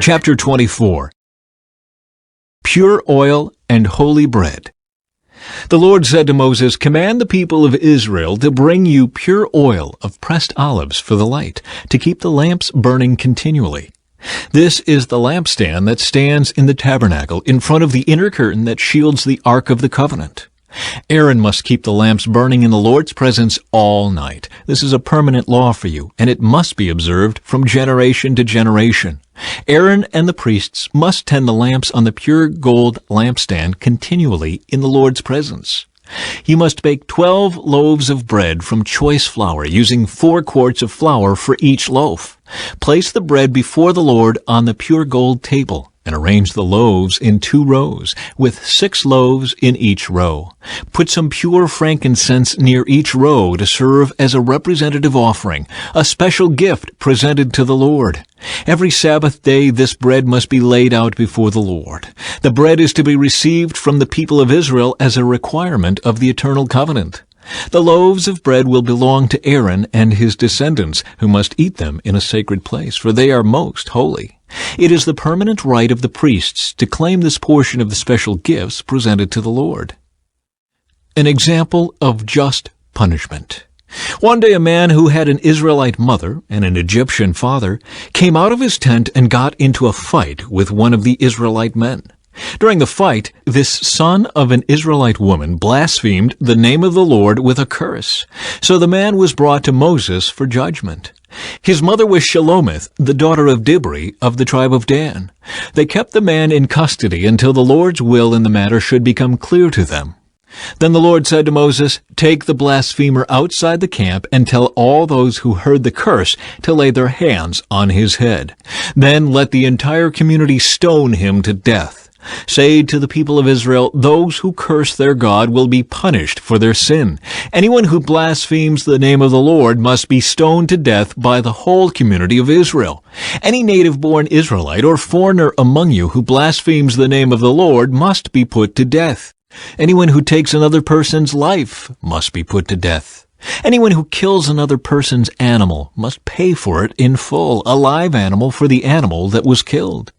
Chapter 24. Pure oil and holy bread. The Lord said to Moses, "Command the people of Israel to bring you pure oil of pressed olives for the light, to keep the lamps burning continually. This is the lampstand that stands in the tabernacle in front of the inner curtain that shields the ark of the covenant. Aaron must keep the lamps burning in the Lord's presence all night. This is a permanent law for you, and it must be observed from generation to generation. Aaron and the priests must tend the lamps on the pure gold lampstand continually in the Lord's presence. You must bake 12 loaves of bread from choice flour, using 4 quarts of flour for each loaf. Place the bread before the Lord on the pure gold table, and arrange the loaves in 2 rows, with 6 loaves in each row. Put some pure frankincense near each row to serve as a representative offering, a special gift presented to the Lord. Every Sabbath day this bread must be laid out before the Lord. The bread is to be received from the people of Israel as a requirement of the eternal covenant. The loaves of bread will belong to Aaron and his descendants, who must eat them in a sacred place, for they are most holy. It is the permanent right of the priests to claim this portion of the special gifts presented to the Lord. An example of just punishment. One day a man who had an Israelite mother and an Egyptian father came out of his tent and got into a fight with one of the Israelite men. During the fight, this son of an Israelite woman blasphemed the name of the Lord with a curse. So the man was brought to Moses for judgment. His mother was Shelomith, the daughter of Dibri of the tribe of Dan. They kept the man in custody until the Lord's will in the matter should become clear to them. Then the Lord said to Moses, "Take the blasphemer outside the camp and tell all those who heard the curse to lay their hands on his head. Then let the entire community stone him to death. Say to the people of Israel, those who curse their God will be punished for their sin. Anyone who blasphemes the name of the Lord must be stoned to death by the whole community of Israel. Any native-born Israelite or foreigner among you who blasphemes the name of the Lord must be put to death. Anyone who takes another person's life must be put to death. Anyone who kills another person's animal must pay for it in full, a live animal for the animal that was killed.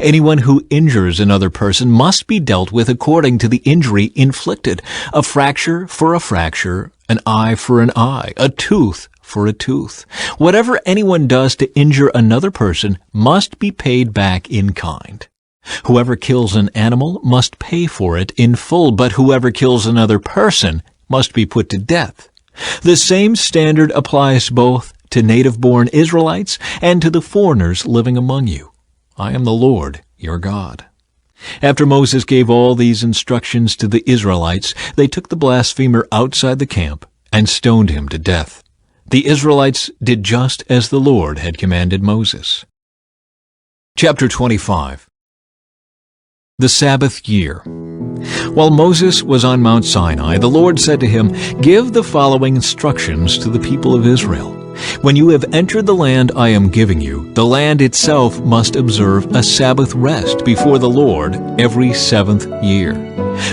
Anyone who injures another person must be dealt with according to the injury inflicted, a fracture for a fracture, an eye for an eye, a tooth for a tooth. Whatever anyone does to injure another person must be paid back in kind. Whoever kills an animal must pay for it in full, but whoever kills another person must be put to death. The same standard applies both to native-born Israelites and to the foreigners living among you. I am the Lord, your God." After Moses gave all these instructions to the Israelites, they took the blasphemer outside the camp and stoned him to death. The Israelites did just as the Lord had commanded Moses. Chapter 25. The Sabbath Year. While Moses was on Mount Sinai, the Lord said to him, "Give the following instructions to the people of Israel. When you have entered the land I am giving you, the land itself must observe a Sabbath rest before the Lord every 7th year.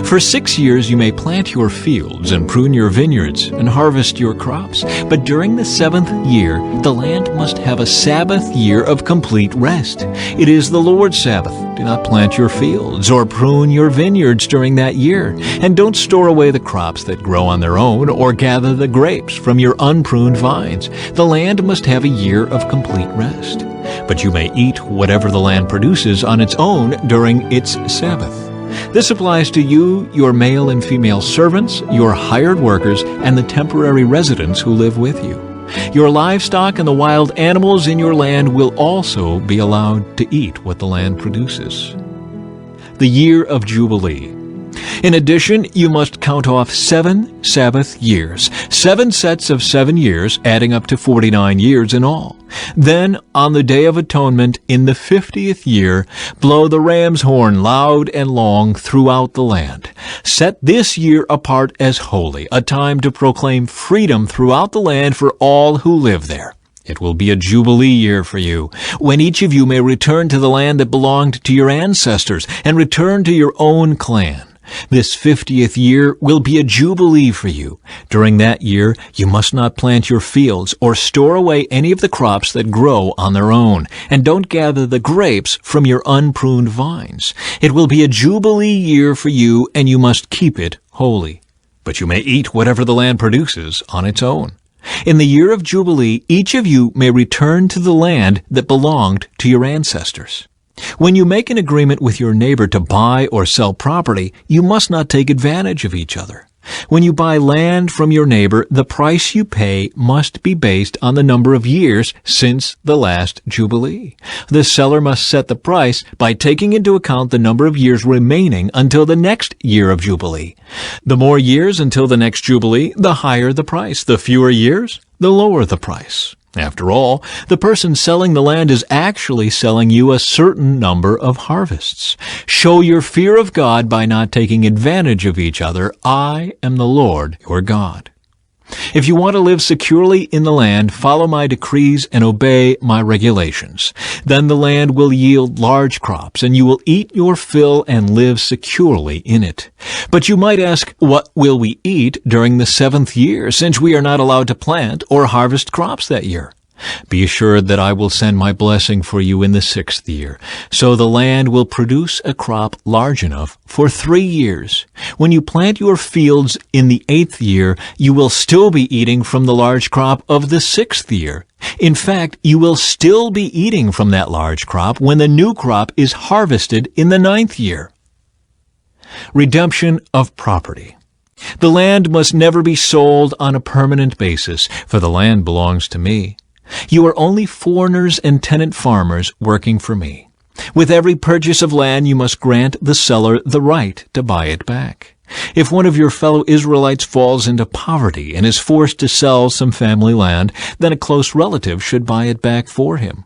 For 6 years you may plant your fields and prune your vineyards and harvest your crops, but during the 7th year the land must have a Sabbath year of complete rest. It is the Lord's Sabbath. Do not plant your fields or prune your vineyards during that year, and don't store away the crops that grow on their own or gather the grapes from your unpruned vines. The land must have a year of complete rest. But you may eat whatever the land produces on its own during its Sabbath. This applies to you, your male and female servants, your hired workers, and the temporary residents who live with you. Your livestock and the wild animals in your land will also be allowed to eat what the land produces." The Year of Jubilee. In addition, you must count off 7 Sabbath years, 7 sets of 7 years, adding up to 49 years in all. Then, on the Day of Atonement, in the 50th year, blow the ram's horn loud and long throughout the land. Set this year apart as holy, a time to proclaim freedom throughout the land for all who live there. It will be a jubilee year for you, when each of you may return to the land that belonged to your ancestors and return to your own clan. This 50th year will be a jubilee for you. During that year, you must not plant your fields or store away any of the crops that grow on their own, and don't gather the grapes from your unpruned vines. It will be a jubilee year for you, and you must keep it holy. But you may eat whatever the land produces on its own. In the year of Jubilee, each of you may return to the land that belonged to your ancestors. When you make an agreement with your neighbor to buy or sell property, you must not take advantage of each other. When you buy land from your neighbor, the price you pay must be based on the number of years since the last Jubilee. The seller must set the price by taking into account the number of years remaining until the next year of Jubilee. The more years until the next Jubilee, the higher the price. The fewer years, the lower the price. After all, the person selling the land is actually selling you a certain number of harvests. Show your fear of God by not taking advantage of each other. I am the Lord your God. If you want to live securely in the land, follow my decrees and obey my regulations. Then the land will yield large crops, and you will eat your fill and live securely in it. But you might ask, what will we eat during the 7th year, since we are not allowed to plant or harvest crops that year? Be assured that I will send my blessing for you in the 6th year, so the land will produce a crop large enough for 3 years. When you plant your fields in the 8th year, you will still be eating from the large crop of the 6th year. In fact, you will still be eating from that large crop when the new crop is harvested in the 9th year. Redemption of property. The land must never be sold on a permanent basis, for the land belongs to me. You are only foreigners and tenant farmers working for me. With every purchase of land, you must grant the seller the right to buy it back. If one of your fellow Israelites falls into poverty and is forced to sell some family land, then a close relative should buy it back for him.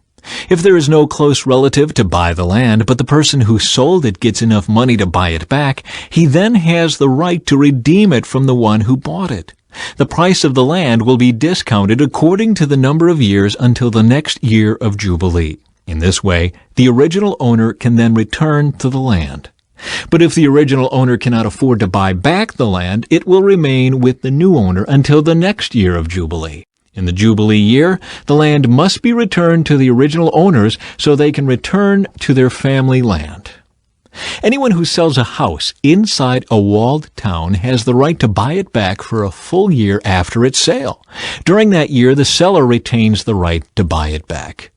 If there is no close relative to buy the land, but the person who sold it gets enough money to buy it back, he then has the right to redeem it from the one who bought it. The price of the land will be discounted according to the number of years until the next year of Jubilee. In this way, the original owner can then return to the land. But if the original owner cannot afford to buy back the land, it will remain with the new owner until the next year of Jubilee. In the Jubilee year, the land must be returned to the original owners so they can return to their family land. Anyone who sells a house inside a walled town has the right to buy it back for a full year after its sale. During that year, the seller retains the right to buy it back.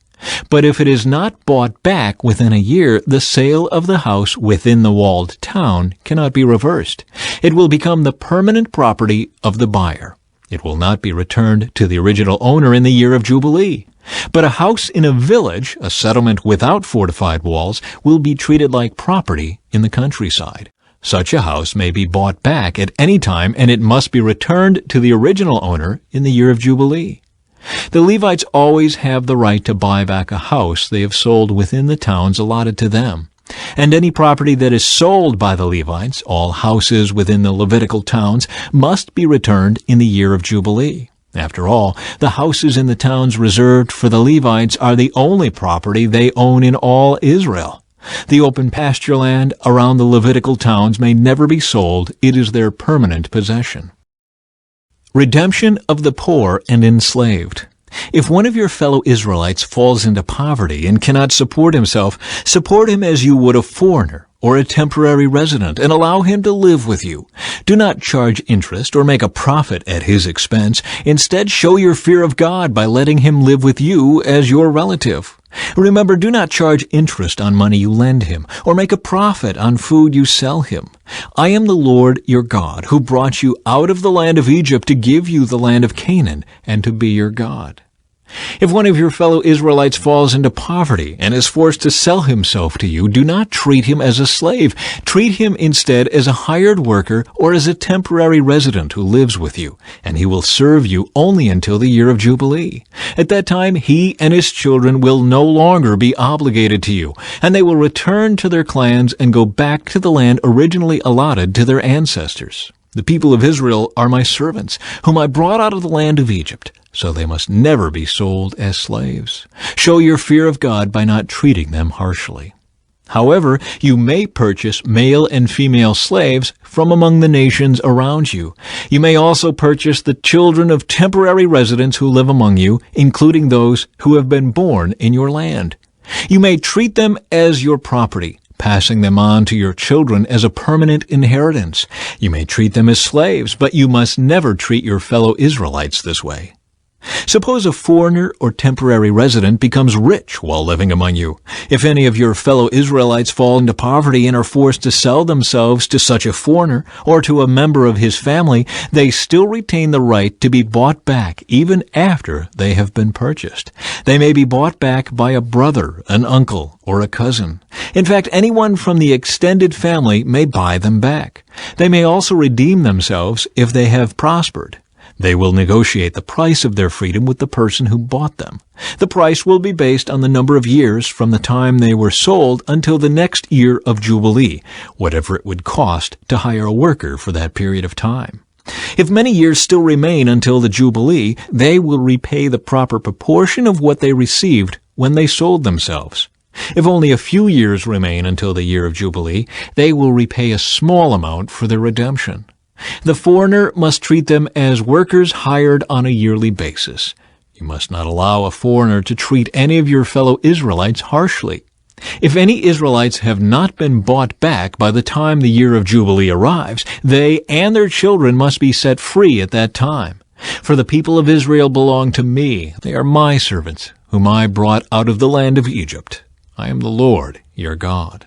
But if it is not bought back within a year, the sale of the house within the walled town cannot be reversed. It will become the permanent property of the buyer. It will not be returned to the original owner in the year of Jubilee. But a house in a village, a settlement without fortified walls, will be treated like property in the countryside. Such a house may be bought back at any time, and it must be returned to the original owner in the year of Jubilee. The Levites always have the right to buy back a house they have sold within the towns allotted to them. And any property that is sold by the Levites, all houses within the Levitical towns, must be returned in the year of Jubilee. After all, the houses in the towns reserved for the Levites are the only property they own in all Israel. The open pasture land around the Levitical towns may never be sold. It is their permanent possession. Redemption of the poor and enslaved. If one of your fellow Israelites falls into poverty and cannot support himself, support him as you would a foreigner or a temporary resident, and allow him to live with you. Do not charge interest or make a profit at his expense. Instead, show your fear of God by letting him live with you as your relative. Remember, do not charge interest on money you lend him, or make a profit on food you sell him. I am the Lord your God, who brought you out of the land of Egypt to give you the land of Canaan, and to be your God. If one of your fellow Israelites falls into poverty and is forced to sell himself to you, do not treat him as a slave. Treat him instead as a hired worker or as a temporary resident who lives with you, and he will serve you only until the year of Jubilee. At that time, he and his children will no longer be obligated to you, and they will return to their clans and go back to the land originally allotted to their ancestors. The people of Israel are my servants, whom I brought out of the land of Egypt. So they must never be sold as slaves. Show your fear of God by not treating them harshly. However, you may purchase male and female slaves from among the nations around you. You may also purchase the children of temporary residents who live among you, including those who have been born in your land. You may treat them as your property, passing them on to your children as a permanent inheritance. You may treat them as slaves, but you must never treat your fellow Israelites this way. Suppose a foreigner or temporary resident becomes rich while living among you. If any of your fellow Israelites fall into poverty and are forced to sell themselves to such a foreigner or to a member of his family, they still retain the right to be bought back even after they have been purchased. They may be bought back by a brother, an uncle, or a cousin. In fact, anyone from the extended family may buy them back. They may also redeem themselves if they have prospered. They will negotiate the price of their freedom with the person who bought them. The price will be based on the number of years from the time they were sold until the next year of Jubilee, whatever it would cost to hire a worker for that period of time. If many years still remain until the Jubilee, they will repay the proper proportion of what they received when they sold themselves. If only a few years remain until the year of Jubilee, they will repay a small amount for their redemption. The foreigner must treat them as workers hired on a yearly basis. You must not allow a foreigner to treat any of your fellow Israelites harshly. If any Israelites have not been bought back by the time the year of Jubilee arrives, they and their children must be set free at that time. For the people of Israel belong to me. They are my servants, whom I brought out of the land of Egypt. I am the Lord, your God.